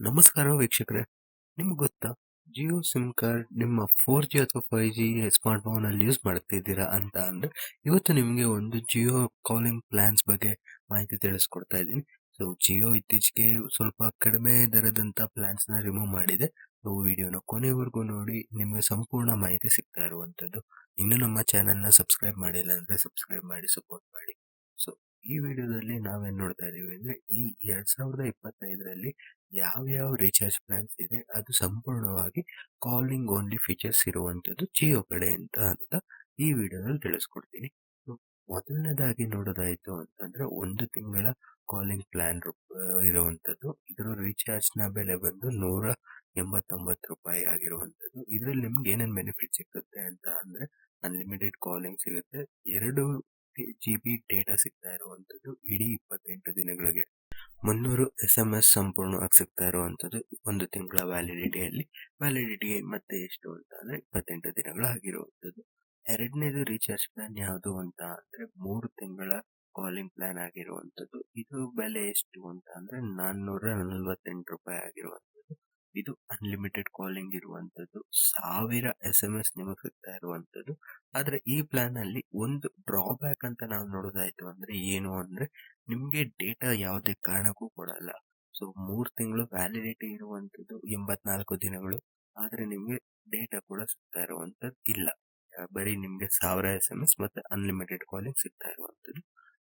ನಮಸ್ಕಾರ ವೀಕ್ಷಕರೇ, ನಿಮ್ಗೆ ಗೊತ್ತಾ ಜಿಯೋ ಸಿಮ್ ಕಾರ್ಡ್ ನಿಮ್ಮ 4G ಅಥವಾ 5G ಸ್ಮಾರ್ಟ್ ಫೋನ್ ಅಲ್ಲಿ ಯೂಸ್ ಮಾಡ್ತಿದ್ದೀರಾ ಅಂತ ಅಂದ್ರೆ ಇವತ್ತು ನಿಮಗೆ ಒಂದು ಜಿಯೋ ಕಾಲಿಂಗ್ ಪ್ಲಾನ್ಸ್ ಬಗ್ಗೆ ಮಾಹಿತಿ ತಿಳಿಸ್ಕೊಡ್ತಾ ಇದ್ದೀನಿ. ಸೊ ಜಿಯೋ ಇತ್ತೀಚೆಗೆ ಸ್ವಲ್ಪ ಕಡಿಮೆ ದರದಂತ ಪ್ಲಾನ್ಸ್ ನ ರಿಮೂವ್ ಮಾಡಿದೆ. ಸೊ ವಿಡಿಯೋನ ಕೊನೆವರೆಗೂ ನೋಡಿ, ನಿಮಗೆ ಸಂಪೂರ್ಣ ಮಾಹಿತಿ ಸಿಗ್ತಾ ಇರುವಂತದ್ದು. ಇನ್ನು ನಮ್ಮ ಚಾನೆಲ್ ನ ಸಬ್ಸ್ಕ್ರೈಬ್ ಮಾಡಿಲ್ಲ ಅಂದ್ರೆ ಸಬ್ಸ್ಕ್ರೈಬ್ ಮಾಡಿ, ಸಪೋರ್ಟ್ ಮಾಡಿ. ಸೊ ಈ ವಿಡಿಯೋದಲ್ಲಿ ನಾವೇನ್ ನೋಡ್ತಾ ಇದೀವಿ ಅಂದ್ರೆ ಈ 2025ರಲ್ಲಿ ಯಾವ ರೀಚಾರ್ಜ್ ಪ್ಲಾನ್ಸ್ ಇದೆ ಅದು ಸಂಪೂರ್ಣವಾಗಿ ಕಾಲಿಂಗ್ ಓನ್ಲಿ ಫೀಚರ್ಸ್ ಇರುವಂತದ್ದು ಜಿಯೋ ಕಡೆ ಅಂತ ಈ ವಿಡಿಯೋದಲ್ಲಿ ತಿಳಿಸ್ಕೊಡ್ತೀನಿ. So, ಮೊದಲನೇದಾಗಿ ನೋಡೋದಾಯ್ತು ಅಂತಂದ್ರೆ 1 ತಿಂಗಳ ಕಾಲಿಂಗ್ ಪ್ಲಾನ್ ಇರುವಂತದ್ದು. ಇದರ ರೀಚಾರ್ಜ್ ನ ಬೆಲೆ ಬಂದು ₹189 ಆಗಿರುವಂತದ್ದು. ಇದರಲ್ಲಿ ನಿಮ್ಗೆ ಏನೇನ್ ಬೆನಿಫಿಟ್ ಸಿಗುತ್ತೆ ಅಂತ ಅಂದ್ರೆ ಅನ್ಲಿಮಿಟೆಡ್ ಕಾಲಿಂಗ್ ಸಿಗುತ್ತೆ, 2 GB ಡೇಟಾ ಸಿಗ್ತಾ ಇರುವಂತದ್ದು ಇಡೀ 28 ದಿನಗಳಿಗೆ, 300 SMS ಸಂಪೂರ್ಣವಾಗಿ ಸಿಗ್ತಾ ಇರುವಂತದ್ದು 1 ತಿಂಗಳ ವ್ಯಾಲಿಡಿಟಿ ಮತ್ತೆ ಎಷ್ಟು ಅಂತ ಅಂದ್ರೆ 28 ದಿನಗಳಾಗಿರುವಂತದ್ದು. ಎರಡನೇದು ರೀಚಾರ್ಜ್ ಪ್ಲಾನ್ ಯಾವುದು ಅಂತ ಅಂದ್ರೆ 3 ತಿಂಗಳ ಕಾಲಿಂಗ್ ಪ್ಲಾನ್ ಆಗಿರುವಂತದ್ದು. ಇದು ಬೆಲೆ ಎಷ್ಟು ಅಂತ ಅಂದ್ರೆ ₹448 ಆಗಿರುವಂತದ್ದು. ಇದು ಅನ್ಲಿಮಿಟೆಡ್ ಕಾಲಿಂಗ್ ಇರುವಂತದ್ದು, 1000 SMS ನಿಮಗೆ ಸಿಗ್ತಾ ಇರುವಂತದ್ದು. ಆದ್ರೆ ಈ ಪ್ಲಾನ್ ಅಲ್ಲಿ ಒಂದು ಡ್ರಾಬ್ಯಾಕ್ ಅಂತ ನಾವು ನೋಡೋದಾಯ್ತು ಅಂದ್ರೆ ಏನು ಅಂದ್ರೆ ನಿಮ್ಗೆ ಡೇಟಾ ಯಾವುದೇ ಕಾರಣಕ್ಕೂ ಕೊಡಲ್ಲ. ಸೊ 3 ತಿಂಗಳು ವ್ಯಾಲಿಡಿಟಿ ಇರುವಂತದ್ದು 84 ದಿನಗಳು, ಆದ್ರೆ ನಿಮ್ಗೆ ಡೇಟಾ ಕೂಡ ಸಿಗ್ತಾ ಇರುವಂತದ್ದು ಇಲ್ಲ. ಬರೀ ನಿಮ್ಗೆ 1000 SMS ಮತ್ತೆ ಅನ್ಲಿಮಿಟೆಡ್ ಕಾಲಿಂಗ್ ಸಿಗ್ತಾ ಇರುವಂತದ್ದು.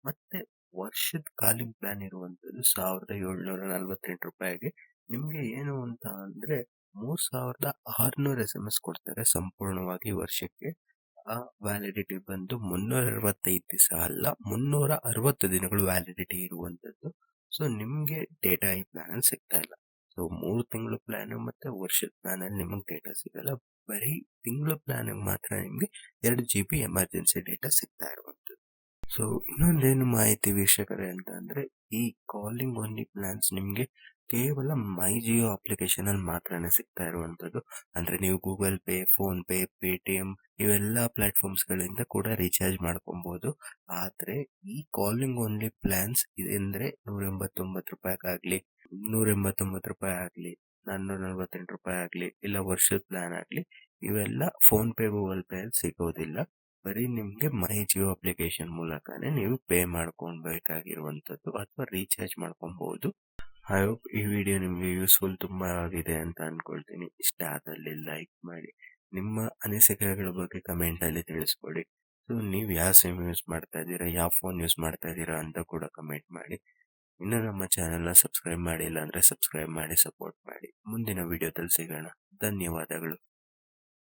ಮತ್ತೆ ವರ್ಷದ ಕಾಲಿಂಗ್ ಪ್ಲಾನ್ ಇರುವಂತದ್ದು ₹1748. ನಿಮ್ಗೆ ಏನು ಅಂತ ಅಂದ್ರೆ 3600 SMS ಕೊಡ್ತಾರೆ ಸಂಪೂರ್ಣವಾಗಿ ವರ್ಷಕ್ಕೆ. ಆ ವ್ಯಾಲಿಡಿಟಿ ಬಂದು 365 ದಿವಸ ಅಲ್ಲ, 360 ದಿನಗಳು ವ್ಯಾಲಿಡಿಟಿ ಇರುವಂತದ್ದು. ಸೊ ನಿಮ್ಗೆ ಡೇಟಾ ಈ ಪ್ಲಾನ್ ಅಲ್ಲಿ ಸಿಗ್ತಾ ಇಲ್ಲ. ಸೊ 3 ತಿಂಗಳು ಪ್ಲಾನ್ ಮತ್ತೆ ವರ್ಷದ ಪ್ಲಾನ್ ಅಲ್ಲಿ ನಿಮಗೆ ಡೇಟಾ ಸಿಗಲ್ಲ. ಬರೀ ತಿಂಗಳ ಪ್ಲಾನ್ ಮಾತ್ರ ನಿಮ್ಗೆ 2 GB ಎಮರ್ಜೆನ್ಸಿ ಡೇಟಾ ಸಿಗ್ತಾ ಇರುವಂತದ್ದು. ಸೊ ಇನ್ನೊಂದೇನು ಮಾಹಿತಿ ವೀಕ್ಷಕರೇ ಅಂತ ಅಂದ್ರೆ ಈ ಕಾಲಿಂಗ್ ಓನ್ಲಿ ಪ್ಲಾನ್ಸ್ ನಿಮ್ಗೆ ಕೇವಲ ಮೈ ಜಿಯೋ ಅಪ್ಲಿಕೇಶನ್ ಅಲ್ಲಿ ಮಾತ್ರನೇ ಸಿಗ್ತಾ ಇರುವಂತದ್ದು. ಅಂದ್ರೆ ನೀವು Google pay, phone pay, Paytm ಇವೆಲ್ಲ ಪ್ಲಾಟ್ಫಾರ್ಮ್ಸ್ ಗಳಿಂದ ಕೂಡ ರೀಚಾರ್ಜ್ ಮಾಡ್ಕೊಬಹುದು. ಆದ್ರೆ ಈ ಕಾಲಿಂಗ್ ಓನ್ಲಿ ಪ್ಲಾನ್ಸ್ ಅಂದ್ರೆ ₹189 ಆಗ್ಲಿ, ₹189 ಆಗ್ಲಿ, ₹448 ಆಗ್ಲಿ, ಇಲ್ಲ ವರ್ಷದ ಪ್ಲಾನ್ ಆಗ್ಲಿ, ಇವೆಲ್ಲ ಫೋನ್ ಪೇ, ಗೂಗಲ್ ಪೇ ಅಲ್ಲಿ ಸಿಗೋದಿಲ್ಲ. ಬರೀ ನಿಮ್ಗೆ ಮೈ ಜಿಯೋ ಅಪ್ಲಿಕೇಶನ್ ಮೂಲಕನೇ ನೀವು ಪೇ ಮಾಡ್ಕೊಳ್ಬೇಕಾಗಿರುವಂತದ್ದು ಅಥವಾ ರೀಚಾರ್ಜ್ ಮಾಡ್ಕೊಬಹುದು. ಐ ಹೋಪ್ ಈ ವಿಡಿಯೋ ನಿಮ್ಗೆ ಯೂಸ್ಫುಲ್ ತುಂಬಾ ಆಗಿದೆ ಅಂತ ಅನ್ಕೊಳ್ತೀನಿ. ಇಷ್ಟ ಆದಲ್ಲಿ ಲೈಕ್ ಮಾಡಿ, ನಿಮ್ಮ ಅನಿಸಿಕೆಗಳ ಬಗ್ಗೆ ಕಮೆಂಟ್ ಅಲ್ಲಿ ತಿಳಿಸ್ಕೊಡಿ. ಸೊ ನೀವು ಯಾವ ಸಿಮ್ ಯೂಸ್ ಮಾಡ್ತಾ ಇದ್ದೀರಾ, ಯಾವ ಫೋನ್ ಯೂಸ್ ಮಾಡ್ತಾ ಇದ್ದೀರಾ ಅಂತ ಕೂಡ ಕಮೆಂಟ್ ಮಾಡಿ. ಇನ್ನು ನಮ್ಮ ಚಾನೆಲ್ ನ ಸಬ್ಸ್ಕ್ರೈಬ್ ಮಾಡಿಲ್ಲ ಅಂದ್ರೆ ಸಬ್ಸ್ಕ್ರೈಬ್ ಮಾಡಿ, ಸಪೋರ್ಟ್ ಮಾಡಿ. ಮುಂದಿನ ವಿಡಿಯೋದಲ್ಲಿ ಸಿಗೋಣ. ಧನ್ಯವಾದಗಳು.